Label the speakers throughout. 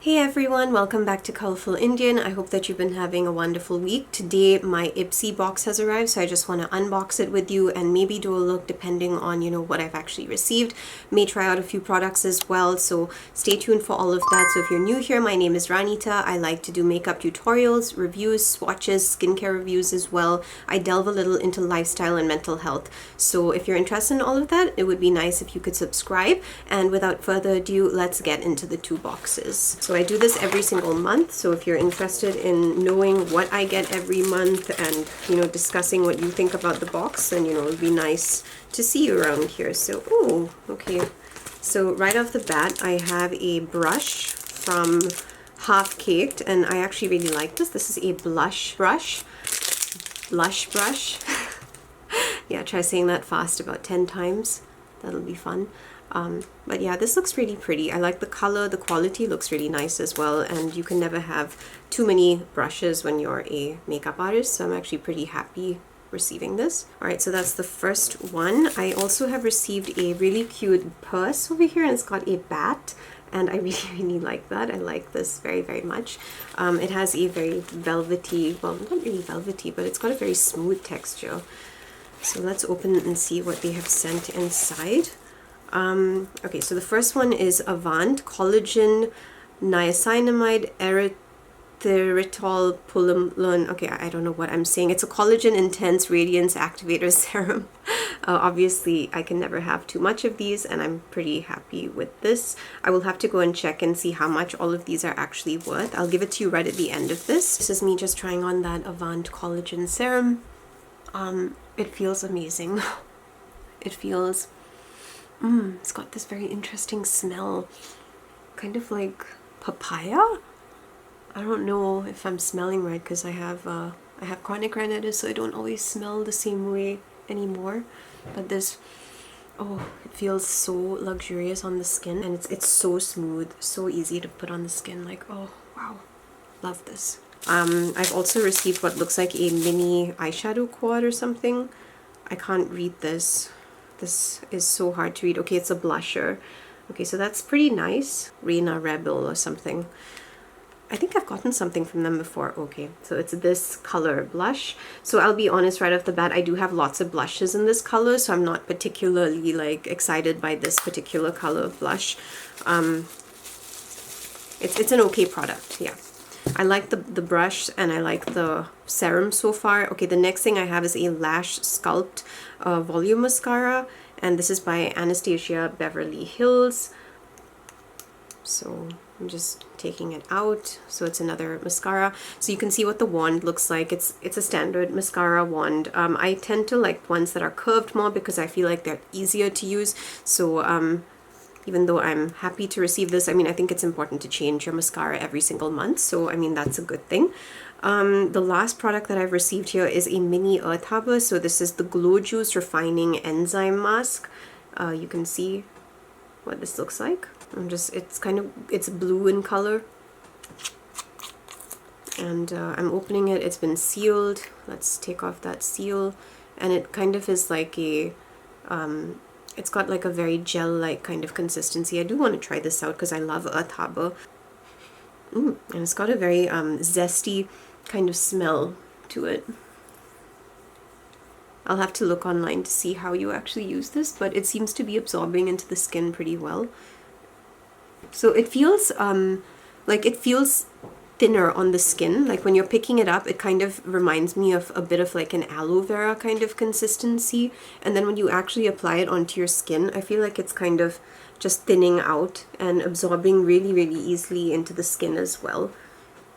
Speaker 1: Hey everyone, welcome back to Colourful Indian. I hope that you've been having a wonderful week. Today my Ipsy box has arrived, so I just want to unbox it with you and maybe do a look depending on, what I've actually received. May try out a few products as well, so stay tuned for all of that. So if you're new here, my name is Ranita. I like to do makeup tutorials, reviews, swatches, skincare reviews as well. I delve a little into lifestyle and mental health. So if you're interested in all of that, it would be nice if you could subscribe. And without further ado, let's get into the two boxes. So I do this every single month, so if you're interested in knowing what I get every month and discussing what you think about the box, then it would be nice to see you around here. So okay, so right off the bat I have a brush from Half Caked, and I actually really like this. This is a blush brush. Yeah, try saying that fast about 10 times. That'll be fun. But yeah, this looks really pretty. I like the color, the quality looks really nice as well, and you can never have too many brushes when you're a makeup artist, so I'm actually pretty happy receiving this. Alright, so that's the first one. I also have received a really cute purse over here, and it's got a bat, and I really like that. I like this very much. It has a very velvety, well, not really velvety, but it's got a very smooth texture. So let's open it and see what they have sent inside. Okay, so the first one is Avant Collagen Niacinamide Erythritol Pullulin. Okay, I don't know what I'm saying. It's a collagen intense radiance activator serum. Obviously, I can never have too much of these, and I'm pretty happy with this. I will have to go and check and see how much all of these are actually worth. I'll give it to you right at the end of this. This is me just trying on that Avant Collagen Serum. It feels amazing. It feels... it's got this very interesting smell, kind of like papaya. I don't know if I'm smelling right because I have chronic rhinitis, so I don't always smell the same way anymore. But this, it feels so luxurious on the skin, and it's so smooth, so easy to put on the skin. Like, oh wow, love this. I've also received what looks like a mini eyeshadow quad or something. I can't read this. This is so hard to read. Okay, it's a blusher. Okay, so that's pretty nice. Reina Rebel or something. I think I've gotten something from them before. Okay, so it's this color blush. So I'll be honest right off the bat, I do have lots of blushes in this color, so I'm not particularly like excited by this particular color of blush. It's an okay product, yeah. I like the brush, and I like the serum so far. Okay, the next thing I have is a Lash Sculpt Volume Mascara, and this is by Anastasia Beverly Hills. So I'm just taking it out. So it's another mascara. So you can see what the wand looks like. It's a standard mascara wand. I tend to like ones that are curved more because I feel like they're easier to use. So even though I'm happy to receive this, I mean, I think it's important to change your mascara every single month. So, I mean, that's a good thing. The last product that I've received here is a mini Earth Harbor. So this is the Glow Juice Refining Enzyme Mask. You can see what this looks like. It's blue in color. And I'm opening it. It's been sealed. Let's take off that seal. And it kind of is like a... it's got like a very gel-like kind of consistency. I do want to try this out because I love Earth Harbor. And it's got a very zesty kind of smell to it. I'll have to look online to see how you actually use this, but it seems to be absorbing into the skin pretty well. So it feels thinner on the skin. Like when you're picking it up, it kind of reminds me of a bit of like an aloe vera kind of consistency, and then when you actually apply it onto your skin, I feel like it's kind of just thinning out and absorbing really easily into the skin as well.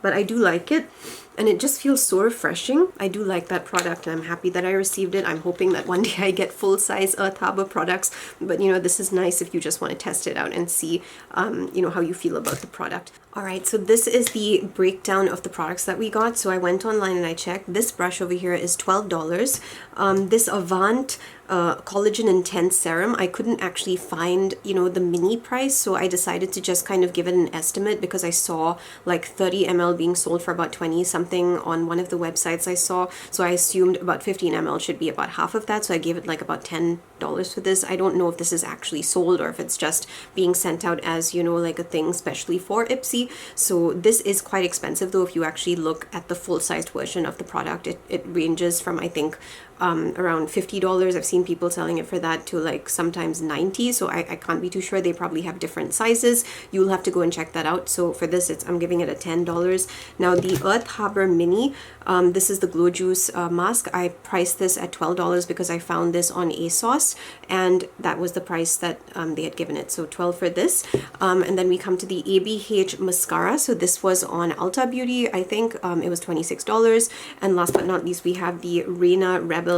Speaker 1: But I do like it, and it just feels so refreshing. I do like that product, and I'm happy that I received it. I'm hoping that one day I get full-size Earth Harbor products, but this is nice if you just want to test it out and see how you feel about the product. Alright, so this is the breakdown of the products that we got. So I went online and I checked. This brush over here is $12. This Avant Collagen Intense Serum. I couldn't actually find, you know, the mini price, so I decided to just kind of give it an estimate because I saw like 30 ml being sold for about 20 something on one of the websites I saw. So I assumed about 15 ml should be about half of that. So I gave it like about $10 for this. I don't know if this is actually sold or if it's just being sent out as, you know, like a thing especially for Ipsy. So this is quite expensive though. If you actually look at the full-sized version of the product, it ranges from, I think, around $50. I've seen people selling it for that to like sometimes 90. So I can't be too sure. They probably have different sizes. You'll have to go and check that out. So for this, I'm giving it a $10. Now the Earth Harbor Mini, this is the Glow Juice mask. I priced this at $12 because I found this on ASOS, and that was the price that they had given it. So $12 for this. And then we come to the ABH mascara. So this was on Ulta Beauty. I think it was $26. And last but not least, we have the Reina Rebel.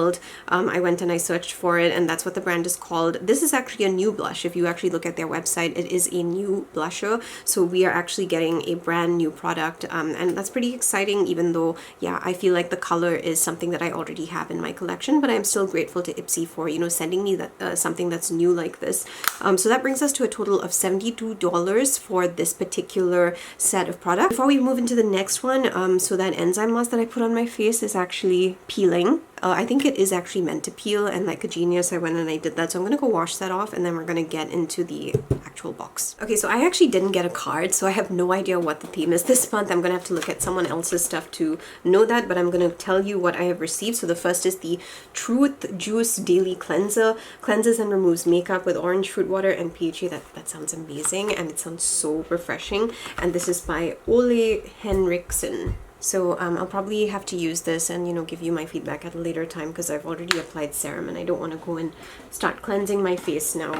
Speaker 1: I went and I searched for it, and that's what the brand is called. This is actually a new blush. If you actually look at their website, it is a new blusher. So we are actually getting a brand new product, and that's pretty exciting, even though, yeah, I feel like the color is something that I already have in my collection, but I'm still grateful to Ipsy for, you know, sending me that something that's new like this. So that brings us to a total of $72 for this particular set of product. Before we move into the next one, so that enzyme mask that I put on my face is actually peeling. I think it is actually meant to peel, and like a genius I went and I did that. So I'm gonna go wash that off, and then we're gonna get into the actual box. Okay, so I actually didn't get a card, so I have no idea what the theme is this month. I'm gonna have to look at someone else's stuff to know that, but I'm gonna tell you what I have received. So the first is the Truth Juice Daily Cleanser. Cleanses and removes makeup with orange fruit water and PHA. That sounds amazing, and it sounds so refreshing. And this is by Ole Henriksen. So I'll probably have to use this and, you know, give you my feedback at a later time because I've already applied serum and I don't want to go and start cleansing my face now.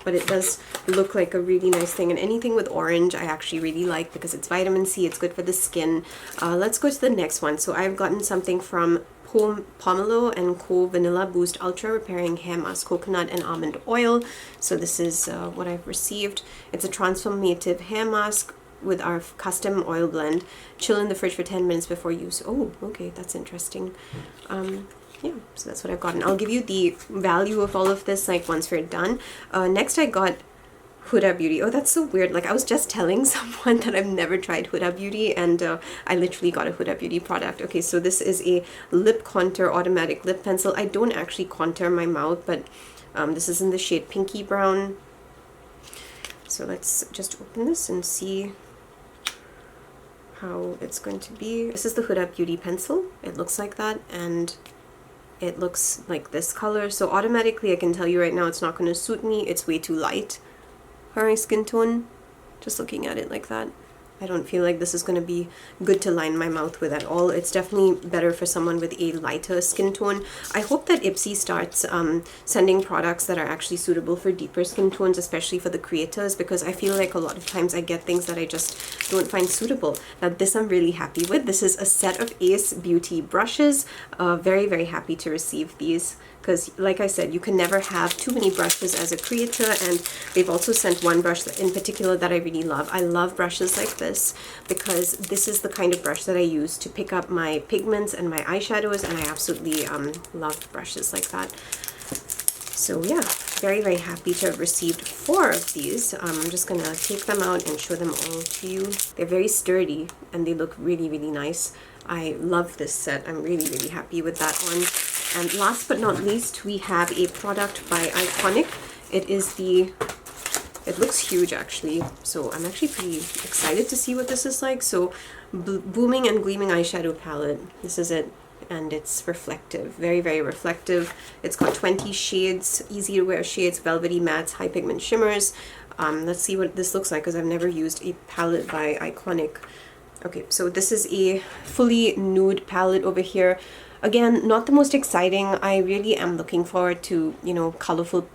Speaker 1: But it does look like a really nice thing, and anything with orange I actually really like because it's vitamin C, it's good for the skin. Let's go to the next one. So I've gotten something from Pomelo & Co. Vanilla Boost Ultra Repairing Hair Mask, Coconut and Almond Oil. So this is what I've received. It's a transformative hair mask with our custom oil blend. Chill in the fridge for 10 minutes before use. Oh, okay, that's interesting. Yeah, so that's what I've gotten. I'll give you the value of all of this like once we're done. Next I got Huda Beauty. Oh, that's so weird. Like I was just telling someone that I've never tried Huda Beauty, and I literally got a Huda Beauty product. Okay, so this is a lip contour automatic lip pencil. I don't actually contour my mouth, but this is in the shade Pinky Brown. So let's just open this and see how it's going to be. This is the Huda Beauty pencil. It looks like that, and it looks like this color. So automatically I can tell you right now it's not going to suit me. It's way too light for my skin tone, just looking at it like that. I don't feel like this is going to be good to line my mouth with at all. It's definitely better for someone with a lighter skin tone. I hope that Ipsy starts sending products that are actually suitable for deeper skin tones, especially for the creators, because I feel like a lot of times I get things that I just don't find suitable. Now this I'm really happy with. This is a set of Ace Beauty brushes. Very, very happy to receive these, because like I said, you can never have too many brushes as a creator, and they've also sent one brush in particular that I really love. I love brushes like this because this is the kind of brush that I use to pick up my pigments and my eyeshadows, and I absolutely love brushes like that. So yeah, very, very happy to have received 4 of these. I'm just gonna take them out and show them all to you. They're very sturdy and they look really, really nice. I love this set. I'm really, really happy with that one. And last but not least, we have a product by Iconic. It looks huge actually, so I'm actually pretty excited to see what this is like. So Booming and Gleaming Eyeshadow Palette, this is it, and it's reflective, very, very reflective. It's got 20 shades, easy to wear shades, velvety mattes, high pigment shimmers. Let's see what this looks like because I've never used a palette by Iconic. Okay, so this is a fully nude palette over here. Again, not the most exciting. I really am looking forward to, you know, colorful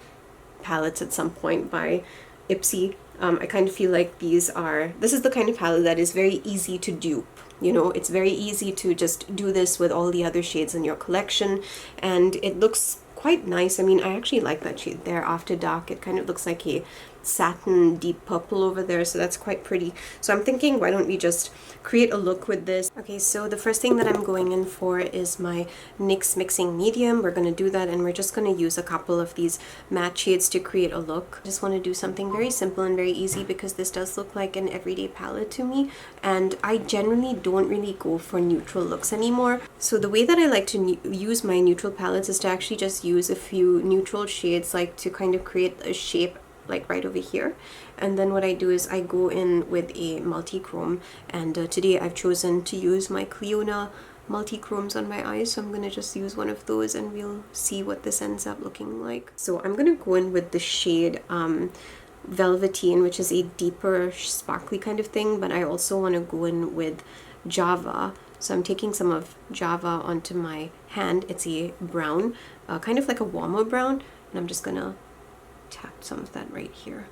Speaker 1: palettes at some point by Ipsy. I kind of feel like this is the kind of palette that is very easy to dupe. You know, it's very easy to just do this with all the other shades in your collection, and it looks quite nice. I mean, I actually like that shade there, After Dark. It kind of looks like a satin deep purple over there, so that's quite pretty. So I'm thinking, why don't we just create a look with this? Okay, so the first thing that I'm going in for is my NYX mixing medium. We're going to do that, and we're just going to use a couple of these matte shades to create a look. I just want to do something very simple and very easy because this does look like an everyday palette to me, and I generally don't really go for neutral looks anymore. So the way that I like to use my neutral palettes is to actually just use a few neutral shades, like to kind of create a shape like right over here. And then what I do is I go in with a multi-chrome, and today I've chosen to use my Cliona multi-chromes on my eyes, so I'm going to just use one of those and we'll see what this ends up looking like. So I'm going to go in with the shade Velveteen, which is a deeper sparkly kind of thing, but I also want to go in with Java. So I'm taking some of Java onto my hand. It's a brown, kind of like a warmer brown, and I'm just going to tap some of that right here.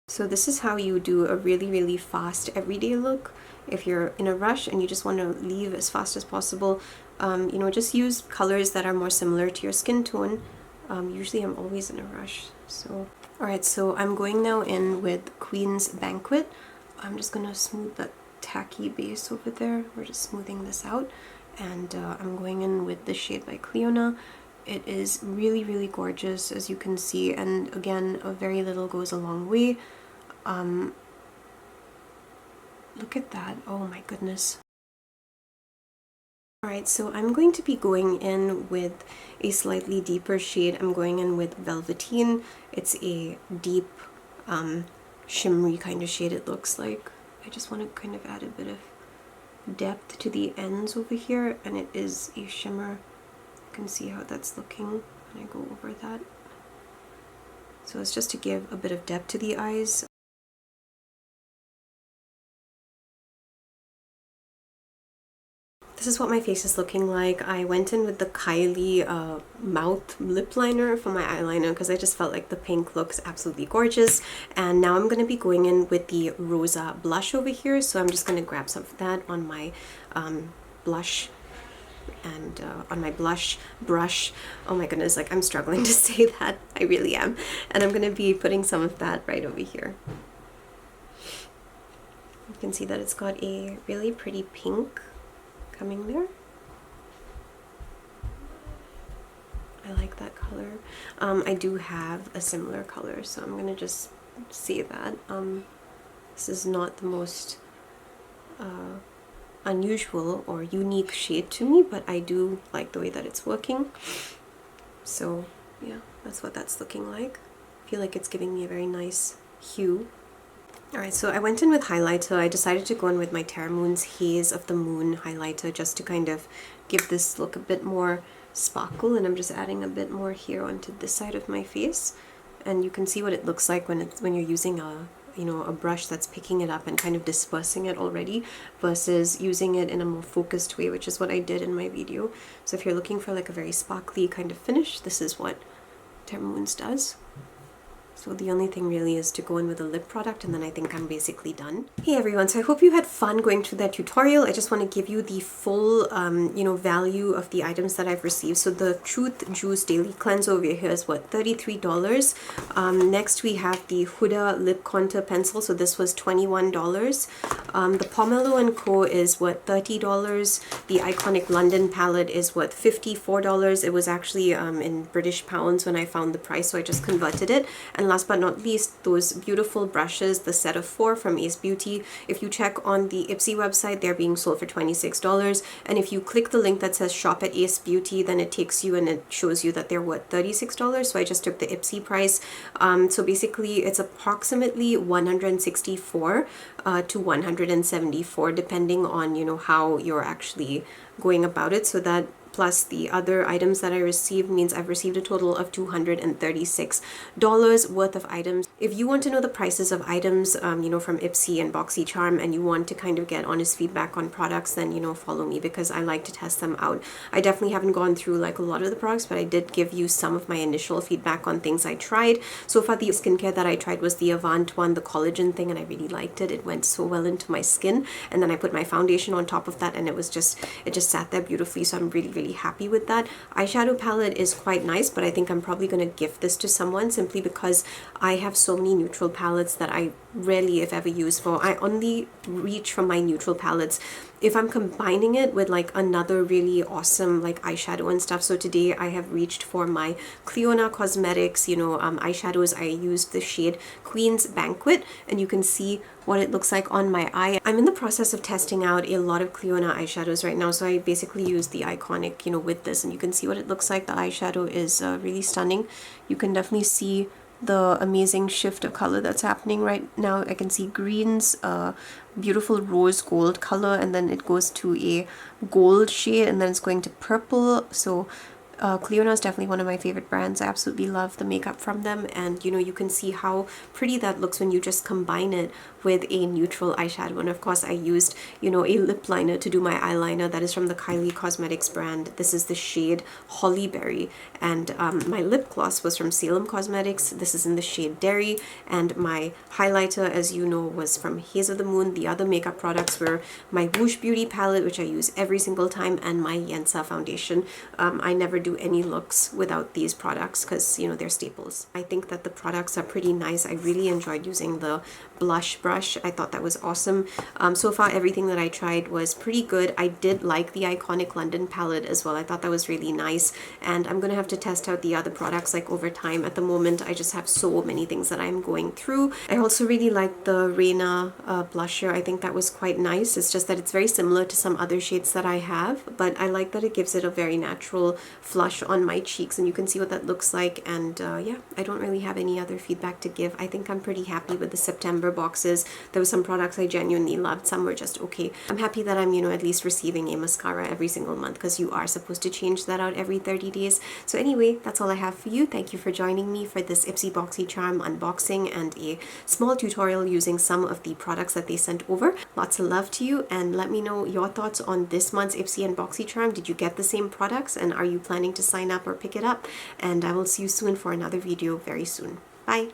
Speaker 1: So this is how you do a really fast everyday look. If you're in a rush and you just want to leave as fast as possible, you know, just use colors that are more similar to your skin tone. Usually I'm always in a rush. So alright, so I'm going now in with Queen's Banquet. I'm just gonna smooth that tacky base over there. We're just smoothing this out, and I'm going in with the shade by Cliona. It is really gorgeous, as you can see, and again, a very little goes a long way. Look at that. Oh my goodness. Alright, so I'm going to be going in with a slightly deeper shade. I'm going in with Velveteen. It's a deep, shimmery kind of shade, it looks like. I just want to kind of add a bit of depth to the ends over here, and it is a shimmer. You can see how that's looking when I go over that. So it's just to give a bit of depth to the eyes. This is what my face is looking like. I went in with the Kylie mouth lip liner for my eyeliner because I just felt like the pink looks absolutely gorgeous. And now I'm going to be going in with the Rosa blush over here. So I'm just going to grab some of that on my blush and on my blush brush. Oh my goodness, like I'm struggling to say that. I really am. And I'm going to be putting some of that right over here. You can see that it's got a really pretty pink coming there. I like that color. I do have a similar color, so I'm gonna just say that. This is not the most unusual or unique shade to me, but I do like the way that it's working. So yeah, that's what that's looking like. I feel like it's giving me a very nice hue. Alright, so I went in with highlighter. I decided to go in with my Terra Moon's Haze of the Moon highlighter just to kind of give this look a bit more sparkle, and I'm just adding a bit more here onto this side of my face. And you can see what it looks like when you're using a a brush that's picking it up and kind of dispersing it already, versus using it in a more focused way, which is what I did in my video. So if you're looking for like a very sparkly kind of finish, this is what Terra Moon's does. So the only thing really is to go in with a lip product, and then I think I'm basically done. Hey everyone, so I hope you had fun going through that tutorial. I just want to give you the full value of the items that I've received. So the Truth Juice Daily Cleanser over here is what, $33. Next we have the Huda Lip Contour Pencil, so this was $21. The Pomelo & Co is what, $30. The Iconic London palette is what, $54. It was actually in British pounds when I found the price, so I just converted it. And last but not least, those beautiful brushes, the set of 4 from Ace Beauty. If you check on the Ipsy website, they're being sold for $26. And if you click the link that says shop at Ace Beauty, then it takes you and it shows you that they're what, $36. So I just took the Ipsy price. So basically it's approximately $164 to $174, depending on how you're actually going about it. So that plus the other items that I received means I've received a total of $236 worth of items. If you want to know the prices of items, from Ipsy and Boxycharm, and you want to kind of get honest feedback on products, then, follow me, because I like to test them out. I definitely haven't gone through like a lot of the products, but I did give you some of my initial feedback on things I tried. So far, the skincare that I tried was the Avant one, the collagen thing, and I really liked it. It went so well into my skin, and then I put my foundation on top of that, and it just sat there beautifully. So I'm really really happy with that. Eyeshadow palette is quite nice, but I think I'm probably going to gift this to someone simply because I have so many neutral palettes that I rarely, if ever, use for. I only reach for my neutral palettes if I'm combining it with like another really awesome like eyeshadow and stuff. So today I have reached for my Clionadh Cosmetics, eyeshadows. I used the shade Queen's Banquet, and you can see what it looks like on my eye. I'm in the process of testing out a lot of Clionadh eyeshadows right now, so I basically use the Iconic, with this, and you can see what it looks like. The eyeshadow is really stunning. You can definitely see the amazing shift of color that's happening right now. I can see greens, beautiful rose gold color, and then it goes to a gold shade, and then it's going to purple. So Clionadh is definitely one of my favorite brands. I absolutely love the makeup from them, and you can see how pretty that looks when you just combine it with a neutral eyeshadow. And of course I used a lip liner to do my eyeliner. That is from the Kylie Cosmetics brand. This is the shade Hollyberry, and my lip gloss was from Salem Cosmetics. This is in the shade Dairy, and my highlighter, as you know, was from Haze of the Moon. The other makeup products were my Woosh Beauty palette, which I use every single time, and my Yensa foundation. I never do any looks without these products because they're staples. I think that the products are pretty nice. I really enjoyed using the blush brush. I thought that was awesome. So far everything that I tried was pretty good. I did like the Iconic London palette as well. I thought that was really nice, and I'm gonna have to test out the other products like over time. At the moment I just have so many things that I'm going through. I also really like the Reina blusher. I think that was quite nice. It's just that it's very similar to some other shades that I have, but I like that it gives it a very natural flush on my cheeks, and you can see what that looks like. And yeah, I don't really have any other feedback to give. I think I'm pretty happy with the September boxes. There were some products I genuinely loved, some were just okay. I'm happy that I'm at least receiving a mascara every single month, because you are supposed to change that out every 30 days. So anyway, that's all I have for you. Thank you for joining me for this Ipsy Boxycharm unboxing and a small tutorial using some of the products that they sent over. Lots of love to you, and let me know your thoughts on this month's Ipsy and Boxycharm. Did you get the same products, and are you planning to sign up or pick it up? And I will see you soon for another video very soon. Bye!